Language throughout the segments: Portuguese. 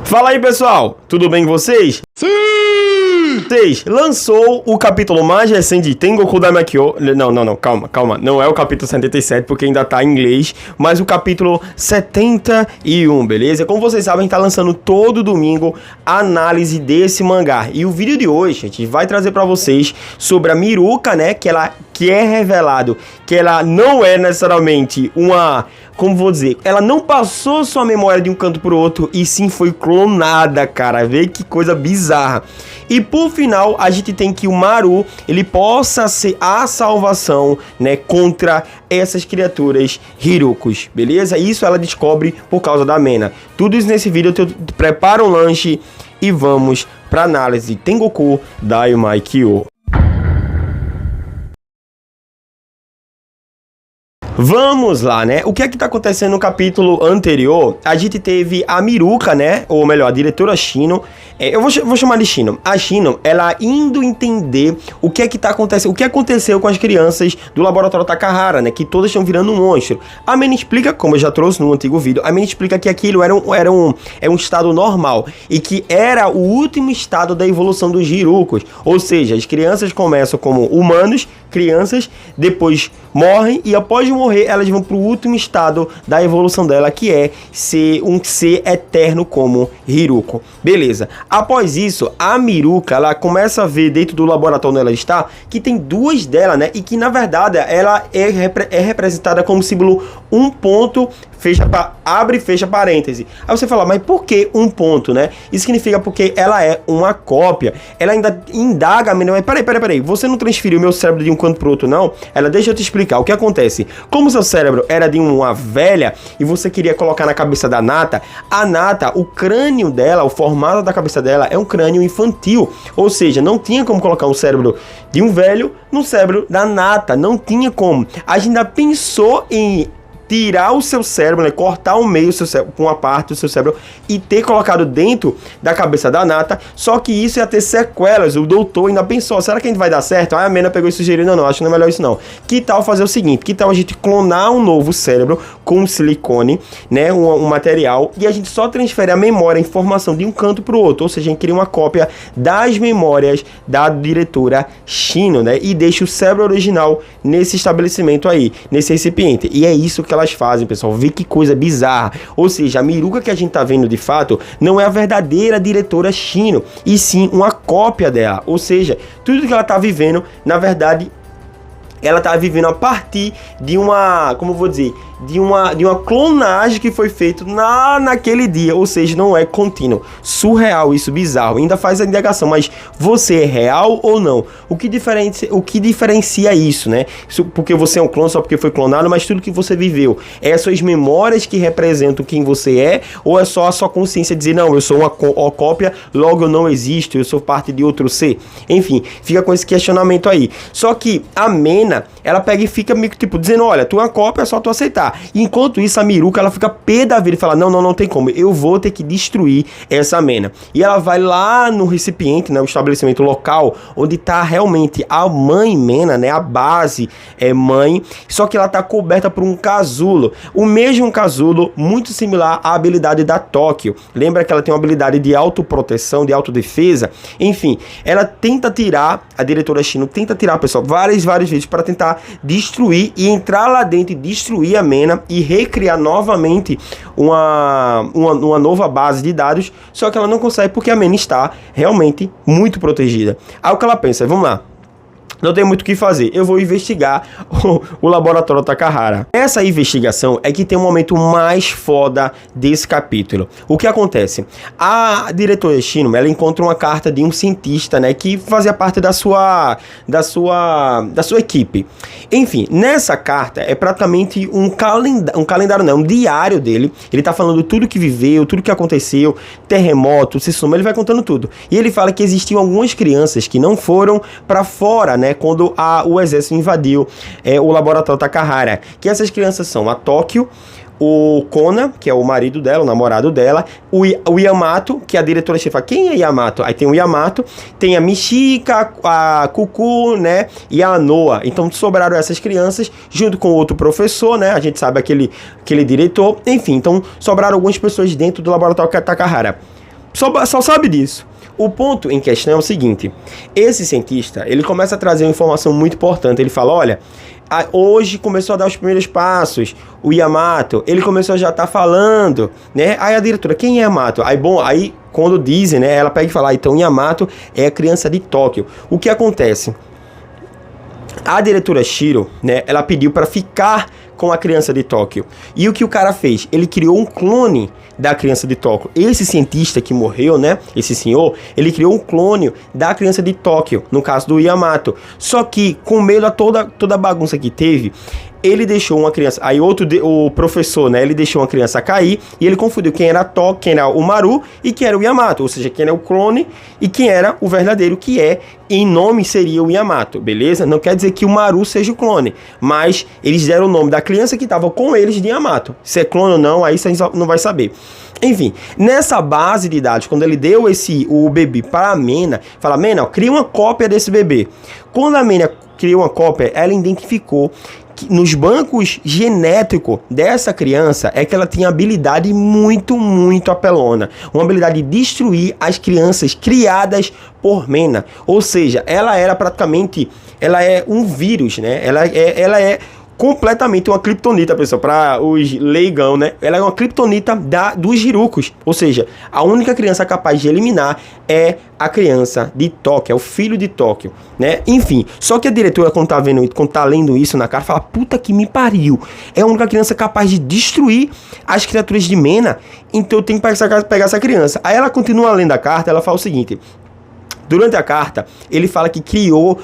Fala aí, pessoal, tudo bem com vocês? Sim! Lançou o capítulo mais recente de Tengoku Daimyo. Não, calma. Não é o capítulo 77, porque ainda tá em inglês, mas o capítulo 71, beleza? Como vocês sabem, tá lançando todo domingo a análise desse mangá. E o vídeo de hoje, a gente vai trazer pra vocês sobre a Miruka, né? Que é revelado que ela não é necessariamente uma... Como vou dizer? Ela não passou sua memória de um canto pro outro, e sim foi clonada, cara. Vê que coisa bizarra. E por final, a gente tem que o Maru, ele possa ser a salvação, né, contra essas criaturas Hirukos, beleza? Isso ela descobre por causa da Mena. Tudo isso nesse vídeo, prepara um lanche e vamos pra análise de Tengoku Daimyo. Vamos lá, né? O que é que tá acontecendo no capítulo anterior? A gente teve a Miruka, né? Ou melhor, a diretora Shino. Eu vou chamar de Shino. A Shino, ela indo entender o que é que tá acontecendo, o que aconteceu com as crianças do laboratório Takahara, né? Que todas estão virando um monstro. A Mena explica, como eu já trouxe no antigo vídeo, a Mena explica que aquilo era um estado normal e que era o último estado da evolução dos Hirukos. Ou seja, as crianças começam como humanos, crianças, depois morrem e após morrer elas vão para o último estado da evolução dela, que é ser um ser eterno como Hiruko. Beleza. Após isso, a Miruka, ela começa a ver dentro do laboratório onde ela está, que tem duas dela, né? E que na verdade ela é representada como símbolo um ponto, abre e fecha parêntese. Aí você fala, mas por que um ponto, né? Isso significa porque ela é uma cópia. Ela ainda indaga a menina, mas peraí, você não transferiu meu cérebro de um canto pro outro, não? Ela, deixa eu te explicar o que acontece. Como seu cérebro era de uma velha e você queria colocar na cabeça da Nata, a Nata, o crânio dela, o formato da cabeça dela é um crânio infantil. Ou seja, não tinha como colocar um cérebro de um velho no cérebro da Nata. Não tinha como. A gente ainda pensou em tirar o seu cérebro, né, cortar o meio com uma parte do seu cérebro e ter colocado dentro da cabeça da Nata, só que isso ia ter sequelas. O doutor ainda pensou, será que a gente vai dar certo? Aí a Mena pegou e sugeriu, não, acho que não é melhor isso não. Que tal fazer o seguinte, que tal a gente clonar um novo cérebro com silicone, né, um material, e a gente só transfere a memória, a informação de um canto pro outro, ou seja, a gente cria uma cópia das memórias da diretora Shino, né, e deixa o cérebro original nesse estabelecimento aí, nesse recipiente. E é isso que elas fazem, pessoal. Vê que coisa bizarra. Ou seja, a Miruka que a gente tá vendo de fato não é a verdadeira diretora Shino, e sim uma cópia dela. Ou seja, tudo que ela tá vivendo, na verdade, ela tá vivendo a partir de uma, como eu vou dizer, de uma clonagem que foi feita naquele dia, ou seja, não é contínuo. Surreal isso, bizarro. Ainda faz a indagação, mas você é real ou não? O que diferencia isso, né? Porque você é um clone só porque foi clonado, mas tudo que você viveu é as suas memórias que representam quem você é, ou é só a sua consciência dizer, não, eu sou uma cópia, logo eu não existo, eu sou parte de outro ser? Enfim, fica com esse questionamento aí. Só que a Mena, ela pega e fica meio que tipo dizendo, olha, tu é uma cópia, é só tu aceitar. Enquanto isso, a Miruka, ela fica pé da vida e fala, não tem como, eu vou ter que destruir essa Mena. E ela vai lá no recipiente, né, o estabelecimento local, onde tá realmente a mãe Mena, né, a base mãe, só que ela tá coberta por um casulo. O mesmo casulo, muito similar à habilidade da Tóquio. Lembra que ela tem uma habilidade de autoproteção, de autodefesa? Enfim, ela tenta tirar, a diretora Shino tenta tirar, pessoal, várias vezes para tentar destruir e entrar lá dentro e destruir a Mena e recriar novamente uma nova base de dados, só que ela não consegue porque a Mena está realmente muito protegida. Aí o que ela pensa, vamos lá, não tem muito o que fazer, eu vou investigar o laboratório Takahara. Essa investigação é que tem um momento mais foda desse capítulo. O que acontece? A diretora Shino, ela encontra uma carta de um cientista, né, que fazia parte da sua equipe. Enfim, nessa carta é praticamente um calendário não, um diário dele. Ele tá falando tudo que viveu, tudo que aconteceu, terremoto, se suma, ele vai contando tudo. E ele fala que existiam algumas crianças que não foram para fora, né, quando o exército invadiu o laboratório Takahara, que essas crianças são a Tóquio, o Kona, que é o marido dela, o namorado dela, o Yamato, que é a diretora-chefe. Quem é Yamato? Aí tem o Yamato, tem a Michika, a Kuku, né, e a Noa. Então sobraram essas crianças, junto com outro professor, né, a gente sabe aquele diretor, enfim, então sobraram algumas pessoas dentro do laboratório Takahara. só sabe disso. O ponto em questão é o seguinte, esse cientista, ele começa a trazer uma informação muito importante, ele fala, olha, hoje começou a dar os primeiros passos, o Yamato, ele começou a já estar falando, né, aí a diretora, quem é Yamato? Aí quando dizem, né, ela pega e fala, então Yamato é a criança de Tóquio. O que acontece? A diretora Shiro, né, ela pediu para ficar com a criança de Tóquio. E o que o cara fez? Ele criou um clone da criança de Tóquio. Esse cientista que morreu, né, esse senhor, ele criou um clone da criança de Tóquio, no caso do Yamato. Só que, com medo a toda a bagunça que teve, ele deixou uma criança, aí o professor, né, ele deixou uma criança cair e ele confundiu quem era Tóquio, quem era o Maru e quem era o Yamato, ou seja, quem era o clone e quem era o verdadeiro, que em nome seria o Yamato, beleza? Não quer dizer que o Maru seja o clone, mas eles deram o nome da criança que estava com eles de Yamato. Se é clone ou não, aí você não vai saber. Enfim, nessa base de dados, quando ele deu o bebê para a Mena, fala, Mena, cria uma cópia desse bebê. Quando a Mena criou uma cópia, ela identificou que nos bancos genéticos dessa criança é que ela tinha habilidade muito, muito apelona. Uma habilidade de destruir as crianças criadas por Mena. Ou seja, ela é um vírus, né? Ela é completamente uma criptonita, pessoal, para os leigão, né? Ela é uma criptonita dos Hirukos, ou seja, a única criança capaz de eliminar é a criança de Tóquio, é o filho de Tóquio, né? Enfim, só que a diretora, quando tá lendo isso na cara, fala, puta que me pariu, é a única criança capaz de destruir as criaturas de Mena, então eu tenho que pegar essa criança. Aí ela continua lendo a carta, ela fala o seguinte... Durante a carta, ele fala que criou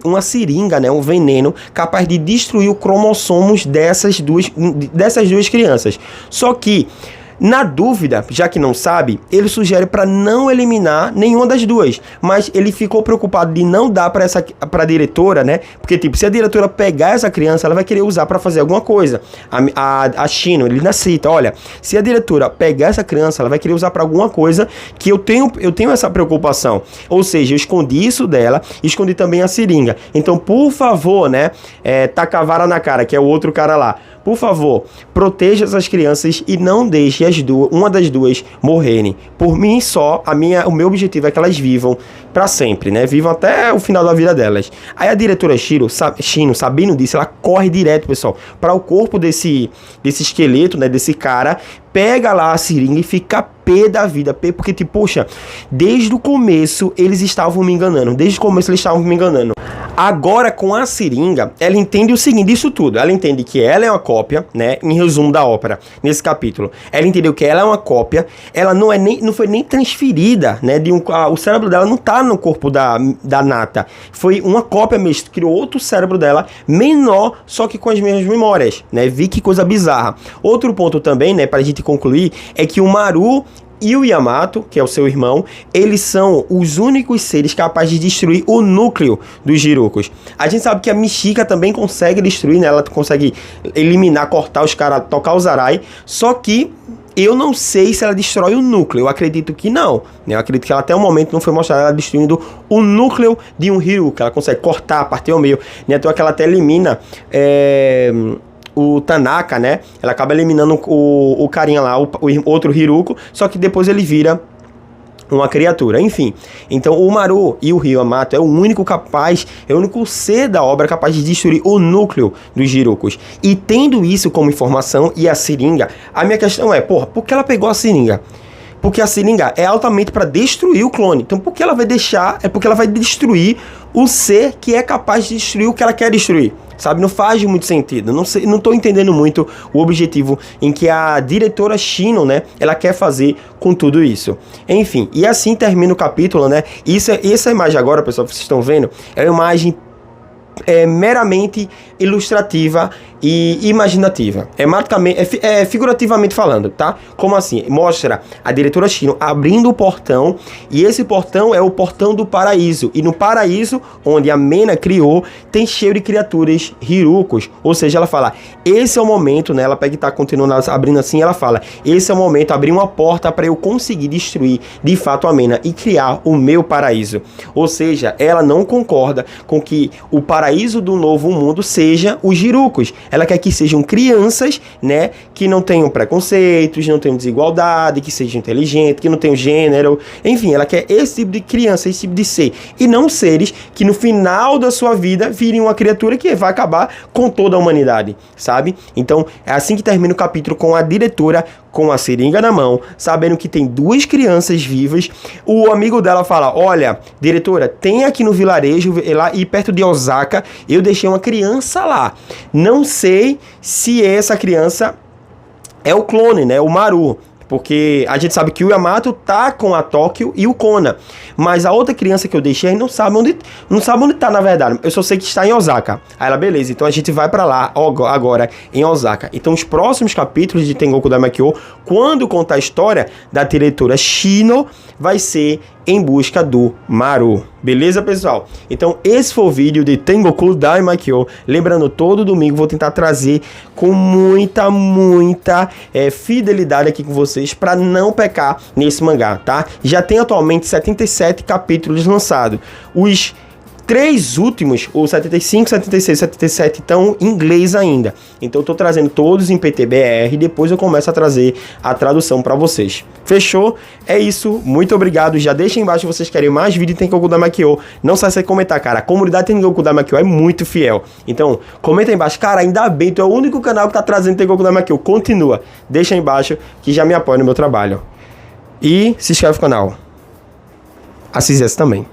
uma seringa, né, um veneno, capaz de destruir os cromossomos dessas duas crianças. Só que, na dúvida, já que não sabe, ele sugere para não eliminar nenhuma das duas. Mas ele ficou preocupado de não dar para a diretora, né? Porque, tipo, se a diretora pegar essa criança, ela vai querer usar para fazer alguma coisa. A Shino, ele cita, olha, se a diretora pegar essa criança, ela vai querer usar para alguma coisa que eu tenho essa preocupação. Ou seja, eu escondi isso dela, escondi também a seringa. Então, por favor, né? Taca a vara na cara, que é o outro cara lá. Por favor, proteja essas crianças e não deixe uma das duas morrerem. Por mim só, o meu objetivo é que elas vivam para sempre, né? Vivam até o final da vida delas. Aí a diretora Shino, sabendo disso, ela corre direto, pessoal, para o corpo desse esqueleto, né? Desse cara, pega lá a seringa e fica pé da vida, porque tipo, poxa, desde o começo eles estavam me enganando, Agora, com a seringa, ela entende o seguinte, disso tudo, ela entende que ela é uma cópia, né, em resumo da ópera, nesse capítulo, ela entendeu que ela é uma cópia, ela não foi nem transferida, né, o cérebro dela não tá no corpo da Nata, foi uma cópia mesmo, criou outro cérebro dela, menor, só que com as mesmas memórias, né, vi que coisa bizarra. Outro ponto também, né, pra gente concluir, é que o Maru e o Yamato, que é o seu irmão, eles são os únicos seres capazes de destruir o núcleo dos Hirukos. A gente sabe que a Mishika também consegue destruir, né? Ela consegue eliminar, cortar os caras, tocar os Arai, só que eu não sei se ela destrói o núcleo, eu acredito que não, né? Eu acredito que ela até o momento não foi mostrada ela destruindo o núcleo de um Hiruka, ela consegue cortar, partir ao meio, né? Então ela até elimina o Tanaka, né? Ela acaba eliminando o carinha lá, o outro Hiruko, só que depois ele vira uma criatura, enfim. Então o Maru e o Yamato é o único ser da obra capaz de destruir o núcleo dos Hirukos. E tendo isso como informação e a seringa, a minha questão é, porra, por que ela pegou a seringa? Porque a seringa é altamente para destruir o clone. Então por que ela vai deixar? É porque ela vai destruir o ser que é capaz de destruir o que ela quer destruir. Sabe, não faz muito sentido, não tô entendendo muito o objetivo em que a diretora Shino, né, ela quer fazer com tudo isso. Enfim, e assim termina o capítulo, né, essa imagem agora, pessoal, vocês estão vendo, é uma imagem meramente ilustrativa e imaginativa. Figurativamente falando, tá? Como assim? Mostra a diretora Shino abrindo o portão, e esse portão é o portão do paraíso. E no paraíso, onde a Mena criou, tem cheio de criaturas Hirukos. Ou seja, ela fala, esse é o momento, né? Ela pega e tá continuando abrindo assim, ela fala, esse é o momento, abrir uma porta para eu conseguir destruir de fato a Mena e criar o meu paraíso. Ou seja, ela não concorda com que o paraíso paraíso do novo mundo seja os Jirucos. Ela quer que sejam crianças, né, que não tenham preconceitos, não tenham desigualdade, que sejam inteligentes, que não tenham gênero, enfim, ela quer esse tipo de criança, esse tipo de ser, e não seres que no final da sua vida virem uma criatura que vai acabar com toda a humanidade, sabe? Então, é assim que termina o capítulo, com a diretora com a seringa na mão, sabendo que tem 2 crianças vivas. O amigo dela fala: olha, diretora, tem aqui no vilarejo, lá e perto de Osaka, eu deixei uma criança lá. Não sei se essa criança é o clone, né? O Maru. Porque a gente sabe que o Yamato tá com a Tóquio e o Kona. Mas a outra criança que eu deixei não sabe onde tá, na verdade. Eu só sei que está em Osaka. Aí ela, beleza, então a gente vai pra lá agora, em Osaka. Então os próximos capítulos de Tengoku Daimakyo, quando contar a história da diretora Shino, vai ser em busca do Maru. Beleza, pessoal? Então esse foi o vídeo de Tengoku Daimakyo. Lembrando, todo domingo vou tentar trazer com muita fidelidade aqui com vocês, para não pecar nesse mangá, tá? Já tem atualmente 77 capítulos lançados. Os 3 últimos, ou 75, 76, 77, estão em inglês ainda. Então eu tô trazendo todos em PTBR, depois eu começo a trazer a tradução para vocês. Fechou? É isso, muito obrigado. Já deixa aí embaixo se vocês querem mais vídeo de Tengoku Daimakyo. Não sai sem comentar, cara. A comunidade Tengoku Daimakyo é muito fiel. Então, comenta aí embaixo. Cara, ainda bem, tu é o único canal que tá trazendo Tengoku Daimakyo. Continua. Deixa aí embaixo que já me apoia no meu trabalho. E se inscreve no canal. Assiste esse também.